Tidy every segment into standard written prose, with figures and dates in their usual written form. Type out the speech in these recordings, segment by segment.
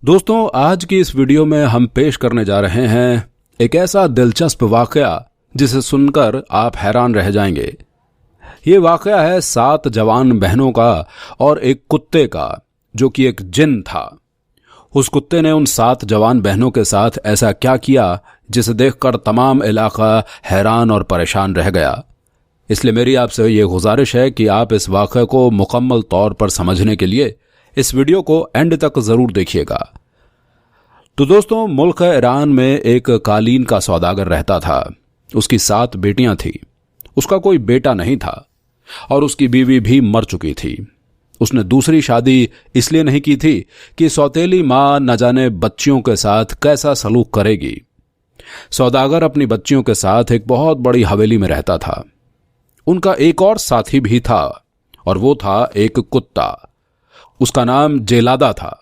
दोस्तों, आज की इस वीडियो में हम पेश करने जा रहे हैं एक ऐसा दिलचस्प वाकया जिसे सुनकर आप हैरान रह जाएंगे। ये वाकया है 7 जवान बहनों का और एक कुत्ते का, जो कि एक जिन था। उस कुत्ते ने उन 7 जवान बहनों के साथ ऐसा क्या किया जिसे देखकर तमाम इलाका हैरान और परेशान रह गया। इसलिए मेरी आपसे ये गुजारिश है कि आप इस वाकये को मुकम्मल तौर पर समझने के लिए इस वीडियो को एंड तक जरूर देखिएगा। तो दोस्तों, मुल्क ईरान में एक कालीन का सौदागर रहता था। उसकी 7 बेटियां थी। उसका कोई बेटा नहीं था और उसकी बीवी भी मर चुकी थी। उसने दूसरी शादी इसलिए नहीं की थी कि सौतेली मां न जाने बच्चियों के साथ कैसा सलूक करेगी। सौदागर अपनी बच्चियों के साथ एक बहुत बड़ी हवेली में रहता था। उनका एक और साथी भी था और वो था एक कुत्ता। उसका नाम जेलादा था।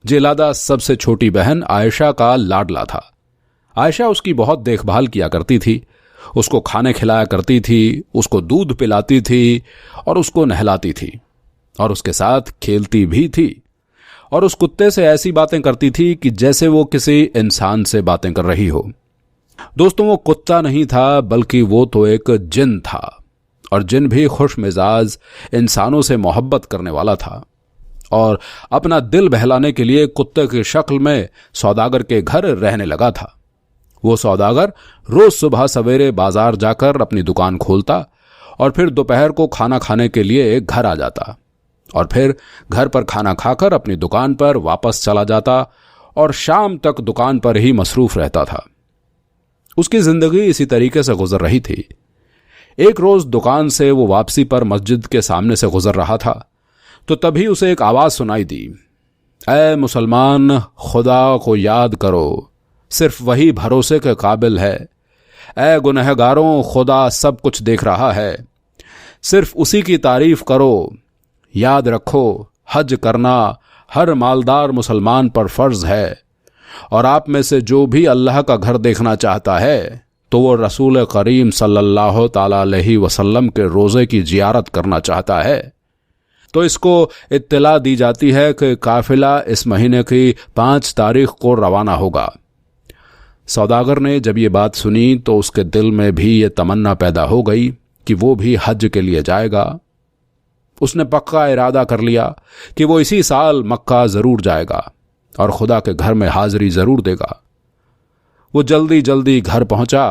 जेलादा सबसे छोटी बहन आयशा का लाडला था। आयशा उसकी बहुत देखभाल किया करती थी। उसको खाने खिलाया करती थी, उसको दूध पिलाती थी और उसको नहलाती थी और उसके साथ खेलती भी थी। और उस कुत्ते से ऐसी बातें करती थी कि जैसे वो किसी इंसान से बातें कर रही हो। दोस्तों, वो कुत्ता नहीं था बल्कि वो तो एक जिन था, और जिन भी खुश मिजाज इंसानों से मोहब्बत करने वाला था। और अपना दिल बहलाने के लिए कुत्ते की शक्ल में सौदागर के घर रहने लगा था। वो सौदागर रोज सुबह सवेरे बाजार जाकर अपनी दुकान खोलता और फिर दोपहर को खाना खाने के लिए घर आ जाता और फिर घर पर खाना खाकर अपनी दुकान पर वापस चला जाता और शाम तक दुकान पर ही मसरूफ रहता था। उसकी जिंदगी इसी तरीके से गुजर रही थी। एक रोज दुकान से वो वापसी पर मस्जिद के सामने से गुजर रहा था तो तभी उसे एक आवाज सुनाई दी, ऐ मुसलमान, खुदा को याद करो, सिर्फ वही भरोसे के काबिल है। ऐ गुनहगारों, खुदा सब कुछ देख रहा है, सिर्फ उसी की तारीफ करो। याद रखो, हज करना हर मालदार मुसलमान पर फर्ज है, और आप में से जो भी अल्लाह का घर देखना चाहता है तो वो रसूल करीम सल्लल्लाहु ताला अलैहि वसल्लम के रोजे की जियारत करना चाहता है। तो इसको इत्तला दी जाती है कि काफिला इस महीने की 5 तारीख को रवाना होगा। सौदागर ने जब ये बात सुनी तो उसके दिल में भी ये तमन्ना पैदा हो गई कि वो भी हज के लिए जाएगा। उसने पक्का इरादा कर लिया कि वो इसी साल मक्का जरूर जाएगा और खुदा के घर में हाजिरी जरूर देगा। वो जल्दी जल्दी घर पहुंचा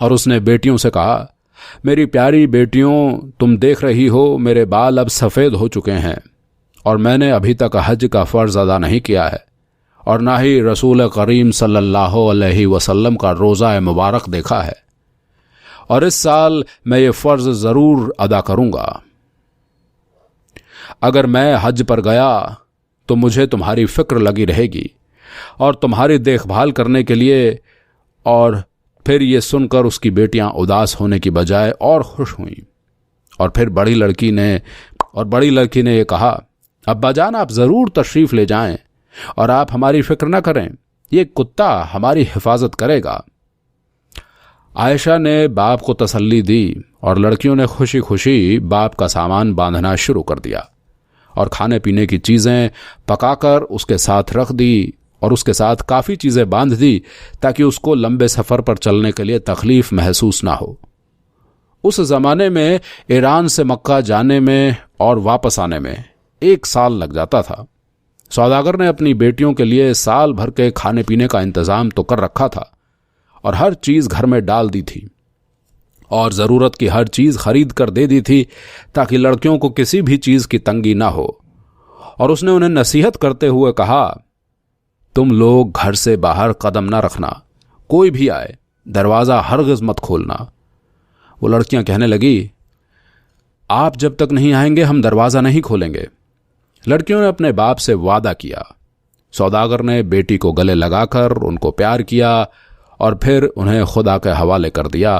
और उसने बेटियों से कहा, मेरी प्यारी बेटियों, तुम देख रही हो मेरे बाल अब सफ़ेद हो चुके हैं और मैंने अभी तक हज का फ़र्ज़ अदा नहीं किया है और ना ही रसूल करीम सल्लल्लाहु अलैहि वसल्लम का रोज़ा मुबारक देखा है, और इस साल मैं ये फ़र्ज़ ज़रूर अदा करूँगा। अगर मैं हज पर गया तो मुझे तुम्हारी फ़िक्र लगी रहेगी और तुम्हारी देखभाल करने के लिए। और फिर ये सुनकर उसकी बेटियां उदास होने की बजाय और खुश हुईं। और फिर बड़ी लड़की ने ये कहा, अब्बाजान, आप ज़रूर तशरीफ़ ले जाएं और आप हमारी फ़िक्र न करें, ये कुत्ता हमारी हिफाजत करेगा। आयशा ने बाप को तसल्ली दी और लड़कियों ने खुशी खुशी बाप का सामान बांधना शुरू कर दिया और खाने पीने की चीज़ें पकाकर उसके साथ रख दी और उसके साथ काफ़ी चीज़ें बांध दी ताकि उसको लंबे सफ़र पर चलने के लिए तकलीफ महसूस ना हो। उस ज़माने में ईरान से मक्का जाने में और वापस आने में 1 साल लग जाता था। सौदागर ने अपनी बेटियों के लिए साल भर के खाने पीने का इंतज़ाम तो कर रखा था और हर चीज़ घर में डाल दी थी और ज़रूरत की हर चीज़ खरीद कर दे दी थी ताकि लड़कियों को किसी भी चीज़ की तंगी ना हो। और उसने उन्हें नसीहत करते हुए कहा, तुम लोग घर से बाहर कदम ना रखना, कोई भी आए दरवाज़ा हरगिज़ मत खोलना। वो लड़कियां कहने लगी, आप जब तक नहीं आएंगे हम दरवाज़ा नहीं खोलेंगे। लड़कियों ने अपने बाप से वादा किया। सौदागर ने बेटी को गले लगाकर उनको प्यार किया और फिर उन्हें खुदा के हवाले कर दिया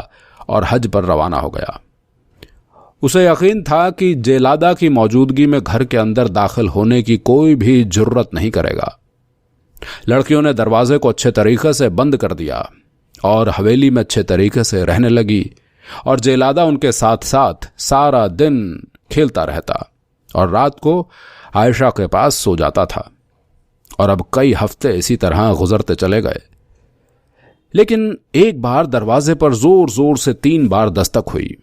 और हज पर रवाना हो गया। उसे यकीन था कि जेलादा की मौजूदगी में घर के अंदर दाखिल होने की कोई भी जुर्रत नहीं करेगा। लड़कियों ने दरवाजे को अच्छे तरीके से बंद कर दिया और हवेली में अच्छे तरीके से रहने लगी और जेलादा उनके साथ साथ सारा दिन खेलता रहता और रात को आयशा के पास सो जाता था। और अब कई हफ्ते इसी तरह गुजरते चले गए। लेकिन एक बार दरवाजे पर जोर जोर से 3 बार दस्तक हुई।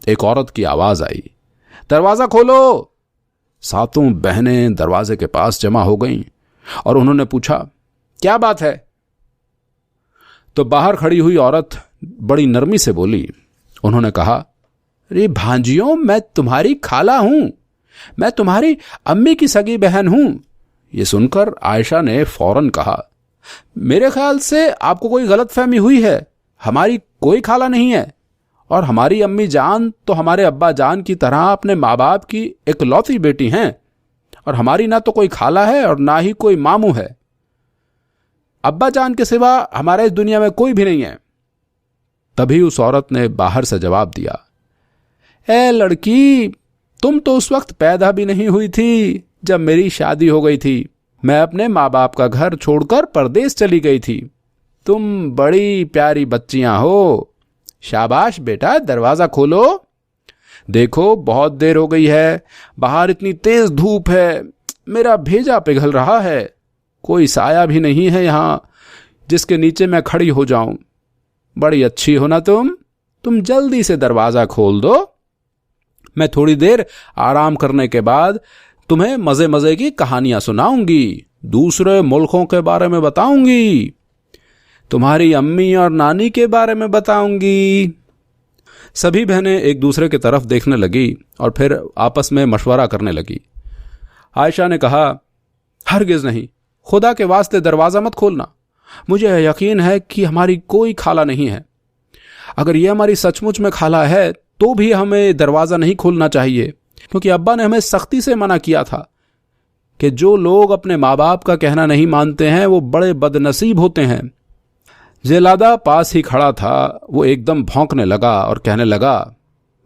एक औरत की आवाज आई, दरवाजा खोलो। सातों बहनें दरवाजे के पास जमा हो गईं और उन्होंने पूछा, क्या बात है? तो बाहर खड़ी हुई औरत बड़ी नरमी से बोली। उन्होंने कहा, अरे भांजियों, मैं तुम्हारी खाला हूं, मैं तुम्हारी अम्मी की सगी बहन हूं। यह सुनकर आयशा ने फौरन कहा, मेरे ख्याल से आपको कोई गलतफहमी हुई है, हमारी कोई खाला नहीं है, और हमारी अम्मी जान तो हमारे अब्बा जान की तरह अपने माँ बाप की इकलौती बेटी हैं, और हमारी ना तो कोई खाला है और ना ही कोई मामू है। अब्बा जान के सिवा हमारे इस दुनिया में कोई भी नहीं है। तभी उस औरत ने बाहर से जवाब दिया, ए लड़की, तुम तो उस वक्त पैदा भी नहीं हुई थी जब मेरी शादी हो गई थी। मैं अपने माँ बाप का घर छोड़कर परदेश चली गई थी। तुम बड़ी प्यारी बच्चियां हो। शाबाश बेटा, दरवाजा खोलो। देखो बहुत देर हो गई है, बाहर इतनी तेज धूप है, मेरा भेजा पिघल रहा है, कोई साया भी नहीं है यहां जिसके नीचे मैं खड़ी हो जाऊं। बड़ी अच्छी हो ना तुम जल्दी से दरवाजा खोल दो। मैं थोड़ी देर आराम करने के बाद तुम्हें मजे मजे की कहानियां सुनाऊंगी, दूसरे मुल्कों के बारे में बताऊंगी, तुम्हारी अम्मी और नानी के बारे में बताऊंगी। सभी बहनें एक दूसरे की तरफ देखने लगी और फिर आपस में मशवरा करने लगी। आयशा ने कहा, हरगिज नहीं, खुदा के वास्ते दरवाजा मत खोलना। मुझे यकीन है कि हमारी कोई खाला नहीं है। अगर यह हमारी सचमुच में खाला है तो भी हमें दरवाजा नहीं खोलना चाहिए, क्योंकि अब्बा ने हमें सख्ती से मना किया था कि जो लोग अपने माँ बाप का कहना नहीं मानते हैं वो बड़े बदनसीब होते हैं। जेलादा पास ही खड़ा था, वो एकदम भौंकने लगा और कहने लगा,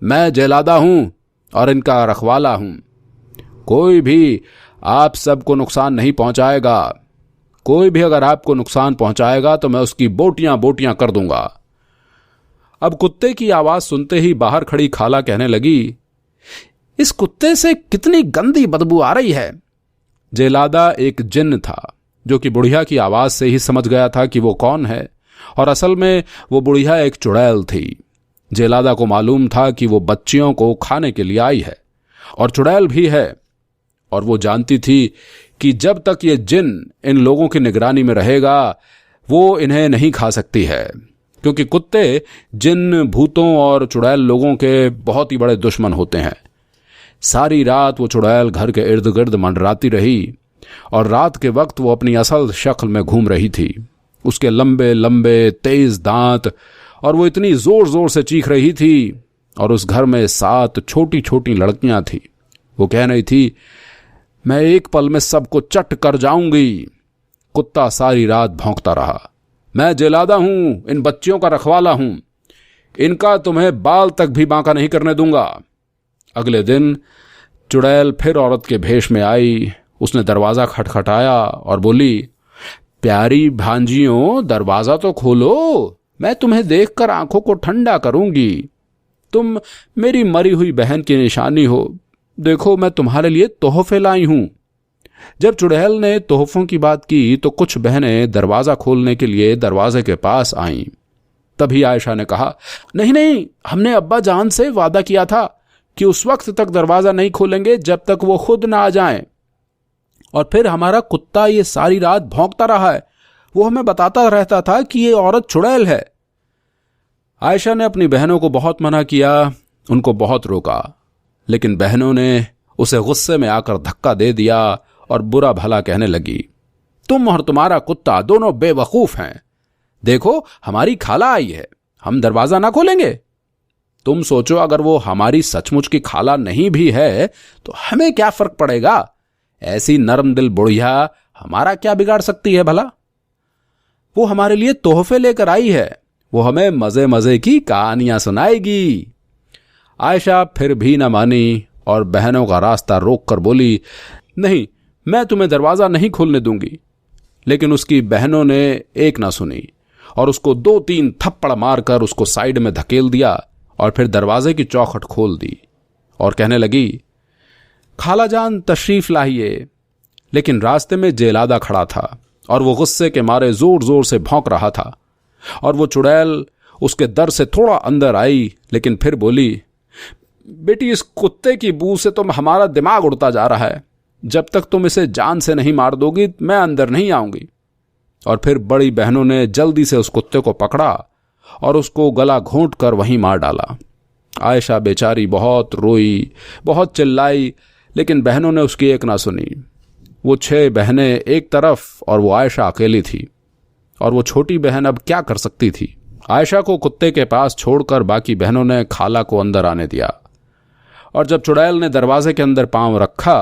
मैं जेलादा हूं और इनका रखवाला हूं। कोई भी आप सबको नुकसान नहीं पहुंचाएगा। कोई भी अगर आपको नुकसान पहुंचाएगा तो मैं उसकी बोटियां बोटियां कर दूंगा। अब कुत्ते की आवाज सुनते ही बाहर खड़ी खाला कहने लगी, इस कुत्ते से कितनी गंदी बदबू आ रही है। जेलादा एक जिन्न था जो कि बुढ़िया की आवाज से ही समझ गया था कि वो कौन है, और असल में वो बुढ़िया एक चुड़ैल थी। जेलादा को मालूम था कि वो बच्चियों को खाने के लिए आई है और चुड़ैल भी है, और वो जानती थी कि जब तक ये जिन्न इन लोगों की निगरानी में रहेगा वो इन्हें नहीं खा सकती है, क्योंकि कुत्ते जिन्न, भूतों और चुड़ैल लोगों के बहुत ही बड़े दुश्मन होते हैं। सारी रात वो चुड़ैल घर के इर्द गिर्द मंडराती रही और रात के वक्त वो अपनी असल शक्ल में घूम रही थी। उसके लंबे लंबे तेज दांत, और वो इतनी जोर जोर से चीख रही थी। और उस घर में 7 छोटी छोटी लड़कियां थी। वो कह रही थी, मैं एक पल में सबको चट कर जाऊंगी। कुत्ता सारी रात भौंकता रहा, मैं जेलादा हूं, इन बच्चियों का रखवाला हूं, इनका तुम्हें बाल तक भी बांका नहीं करने दूंगा। अगले दिन चुड़ैल फिर औरत के भेष में आई। उसने दरवाजा खटखटाया और बोली, प्यारी भांजियों, दरवाजा तो खोलो, मैं तुम्हें देखकर आंखों को ठंडा करूंगी। तुम मेरी मरी हुई बहन की निशानी हो। देखो, मैं तुम्हारे लिए तोहफे लाई हूं। जब चुड़ैल ने तोहफों की बात की तो कुछ बहनें दरवाजा खोलने के लिए दरवाजे के पास आईं। तभी आयशा ने कहा, नहीं नहीं, हमने अब्बा जान से वादा किया था कि उस वक्त तक दरवाजा नहीं खोलेंगे जब तक वो खुद ना आ जाएं। और फिर हमारा कुत्ता ये सारी रात भौंकता रहा है। वो हमें बताता रहता था कि ये औरत चुड़ैल है। आयशा ने अपनी बहनों को बहुत मना किया, उनको बहुत रोका, लेकिन बहनों ने उसे गुस्से में आकर धक्का दे दिया और बुरा भला कहने लगी, तुम और तुम्हारा कुत्ता दोनों बेवकूफ हैं। देखो, हमारी खाला आई है, हम दरवाजा ना खोलेंगे। तुम सोचो, अगर वो हमारी सचमुच की खाला नहीं भी है तो हमें क्या फर्क पड़ेगा। ऐसी नरम दिल बुढ़िया हमारा क्या बिगाड़ सकती है भला। वो हमारे लिए तोहफे लेकर आई है, वो हमें मजे मजे की कहानियां सुनाएगी। आयशा फिर भी न मानी और बहनों का रास्ता रोक कर बोली, नहीं, मैं तुम्हें दरवाजा नहीं खोलने दूंगी। लेकिन उसकी बहनों ने एक ना सुनी और उसको 2-3 थप्पड़ मारकर उसको साइड में धकेल दिया और फिर दरवाजे की चौखट खोल दी और कहने लगी, खाला जान तशरीफ लाइए, लेकिन रास्ते में जेलादा खड़ा था और वो गुस्से के मारे जोर जोर से भौंक रहा था। और वो चुड़ैल उसके दर से थोड़ा अंदर आई, लेकिन फिर बोली, बेटी, इस कुत्ते की बू से तो हमारा दिमाग उड़ता जा रहा है। जब तक तुम इसे जान से नहीं मार दोगी मैं अंदर नहीं आऊंगी। और फिर बड़ी बहनों ने जल्दी से उस कुत्ते को पकड़ा और उसको गला घोंट कर वहीं मार डाला। आयशा बेचारी बहुत रोई, बहुत चिल्लाई, लेकिन बहनों ने उसकी एक ना सुनी। वो 6 बहनें एक तरफ और वो आयशा अकेली थी, और वो छोटी बहन अब क्या कर सकती थी। आयशा को कुत्ते के पास छोड़कर बाकी बहनों ने खाला को अंदर आने दिया। और जब चुड़ैल ने दरवाजे के अंदर पांव रखा,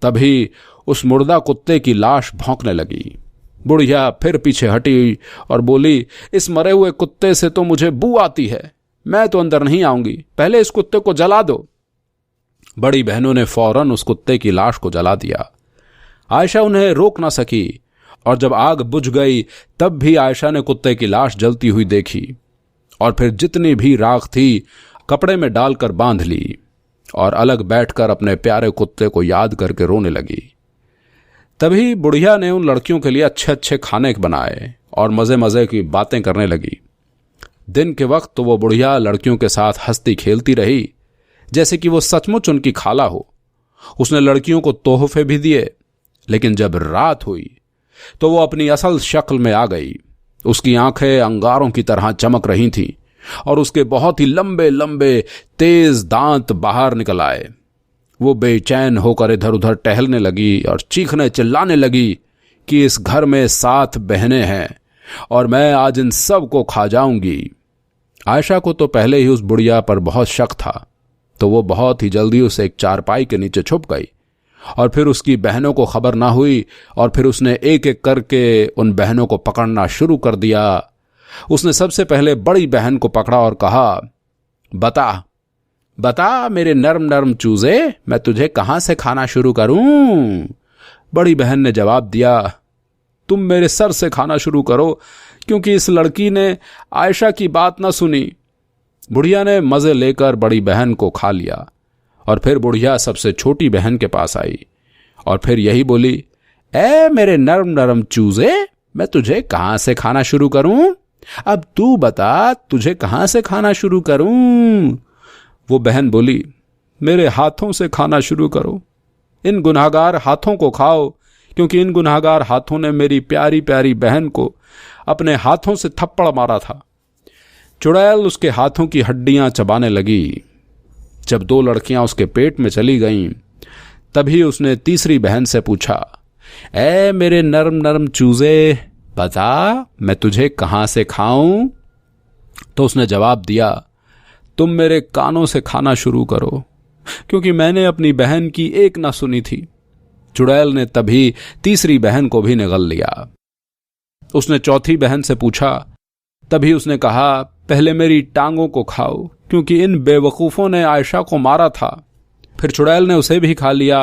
तभी उस मुर्दा कुत्ते की लाश भौंकने लगी। बुढ़िया फिर पीछे हटी और बोली, इस मरे हुए कुत्ते से तो मुझे बू आती है, मैं तो अंदर नहीं आऊंगी, पहले इस कुत्ते को जला दो। बड़ी बहनों ने फौरन उस कुत्ते की लाश को जला दिया। आयशा उन्हें रोक ना सकी, और जब आग बुझ गई तब भी आयशा ने कुत्ते की लाश जलती हुई देखी, और फिर जितनी भी राख थी कपड़े में डालकर बांध ली और अलग बैठकर अपने प्यारे कुत्ते को याद करके रोने लगी। तभी बुढ़िया ने उन लड़कियों के लिए अच्छे अच्छे खाने बनाए और मजे मजे की बातें करने लगी। दिन के वक्त तो वो बुढ़िया लड़कियों के साथ हंसती खेलती रही जैसे कि वो सचमुच उनकी खाला हो। उसने लड़कियों को तोहफे भी दिए, लेकिन जब रात हुई तो वो अपनी असल शक्ल में आ गई। उसकी आंखें अंगारों की तरह चमक रही थीं और उसके बहुत ही लंबे लंबे तेज दांत बाहर निकल आए। वो बेचैन होकर इधर उधर टहलने लगी और चीखने चिल्लाने लगी कि इस घर में 7 बहनें हैं और मैं आज इन सब को खा जाऊंगी। आयशा को तो पहले ही उस बुढ़िया पर बहुत शक था, तो वो बहुत ही जल्दी उसे एक चारपाई के नीचे छुप गई। और फिर उसकी बहनों को खबर ना हुई और फिर उसने एक एक करके उन बहनों को पकड़ना शुरू कर दिया। उसने सबसे पहले बड़ी बहन को पकड़ा और कहा, बता बता मेरे नर्म नर्म चूजे, मैं तुझे कहां से खाना शुरू करूं। बड़ी बहन ने जवाब दिया, तुम मेरे सर से खाना शुरू करो, क्योंकि इस लड़की ने आयशा की बात ना सुनी। बुढ़िया ने मजे लेकर बड़ी बहन को खा लिया और फिर बुढ़िया सबसे छोटी बहन के पास आई और फिर यही बोली, ए मेरे नरम नरम चूजे, मैं तुझे कहां से खाना शुरू करूं। अब तू बता, तुझे कहां से खाना शुरू करूं। वो बहन बोली, मेरे हाथों से खाना शुरू करो, इन गुनाहगार हाथों को खाओ, क्योंकि इन गुनाहगार हाथों ने मेरी प्यारी प्यारी बहन को अपने हाथों से थप्पड़ मारा था। चुड़ैल उसके हाथों की हड्डियां चबाने लगी। जब 2 लड़कियां उसके पेट में चली गईं, तभी उसने तीसरी बहन से पूछा, ए मेरे नरम नरम चूजे, बता मैं तुझे कहां से खाऊं। तो उसने जवाब दिया, तुम मेरे कानों से खाना शुरू करो, क्योंकि मैंने अपनी बहन की एक ना सुनी थी। चुड़ैल ने तभी तीसरी बहन को भी निगल लिया। उसने चौथी बहन से पूछा, तभी उसने कहा, पहले मेरी टांगों को खाओ, क्योंकि इन बेवकूफों ने आयशा को मारा था। फिर चुड़ैल ने उसे भी खा लिया।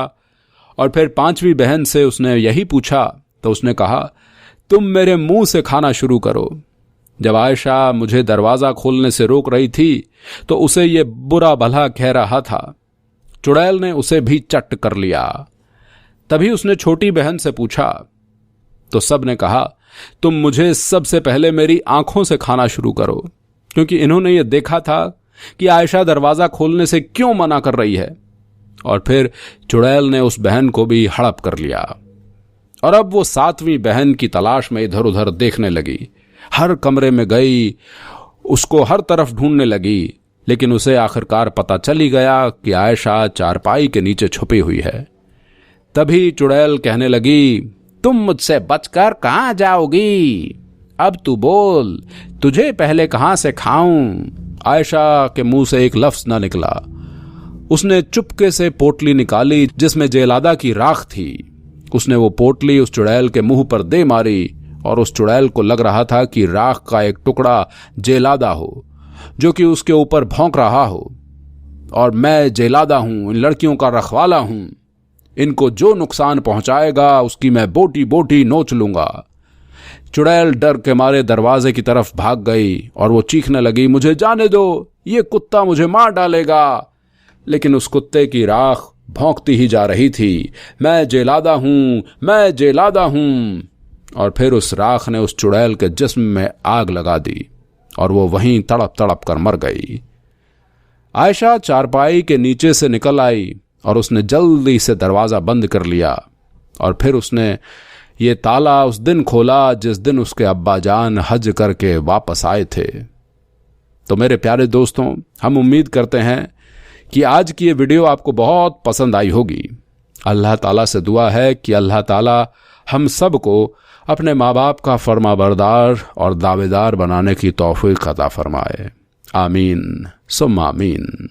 और फिर 5वीं बहन से उसने यही पूछा, तो उसने कहा, तुम मेरे मुंह से खाना शुरू करो। जब आयशा मुझे दरवाजा खोलने से रोक रही थी तो उसे ये बुरा भला कह रहा था। चुड़ैल ने उसे भी चट कर लिया। तभी उसने छोटी बहन से पूछा, तो सब ने कहा, तुम मुझे सबसे पहले मेरी आंखों से खाना शुरू करो, क्योंकि इन्होंने ये देखा था कि आयशा दरवाजा खोलने से क्यों मना कर रही है। और फिर चुड़ैल ने उस बहन को भी हड़प कर लिया। और अब वो 7वीं बहन की तलाश में इधर उधर देखने लगी। हर कमरे में गई, उसको हर तरफ ढूंढने लगी, लेकिन उसे आखिरकार पता चली गया कि आयशा चारपाई के नीचे छुपी हुई है। तभी चुड़ैल कहने लगी, तुम मुझसे बचकर कहां जाओगी। अब तू बोल, तुझे पहले कहां से खाऊं। आयशा के मुंह से एक लफ्ज न निकला। उसने चुपके से पोटली निकाली जिसमें जेलादा की राख थी। उसने वो पोटली उस चुड़ैल के मुंह पर दे मारी और उस चुड़ैल को लग रहा था कि राख का एक टुकड़ा जेलादा हो, जो कि उसके ऊपर भौंक रहा हो। और मैं जेलादा हूं, इन लड़कियों का रखवाला हूं, इनको जो नुकसान पहुंचाएगा उसकी मैं बोटी बोटी नोच लूंगा। चुड़ैल डर के मारे दरवाजे की तरफ भाग गई और वो चीखने लगी, मुझे जाने दो, ये कुत्ता मुझे मार डालेगा। लेकिन उस कुत्ते की राख भौंकती ही जा रही थी, मैं जेलादा हूं, मैं जेलादा हूं। और फिर उस राख ने उस चुड़ैल के जिस्म में आग लगा दी और वो वहीं तड़प तड़प कर मर गई। आयशा चारपाई के नीचे से निकल आई और उसने जल्दी से दरवाज़ा बंद कर लिया और फिर उसने ये ताला उस दिन खोला जिस दिन उसके अब्बा जान हज करके वापस आए थे। तो मेरे प्यारे दोस्तों, हम उम्मीद करते हैं कि आज की ये वीडियो आपको बहुत पसंद आई होगी। अल्लाह ताला से दुआ है कि अल्लाह ताला हम सब को अपने माँ बाप का फरमाबरदार और दावेदार बनाने की तौफीक अता फरमाए। आमीन सुम्मा आमीन।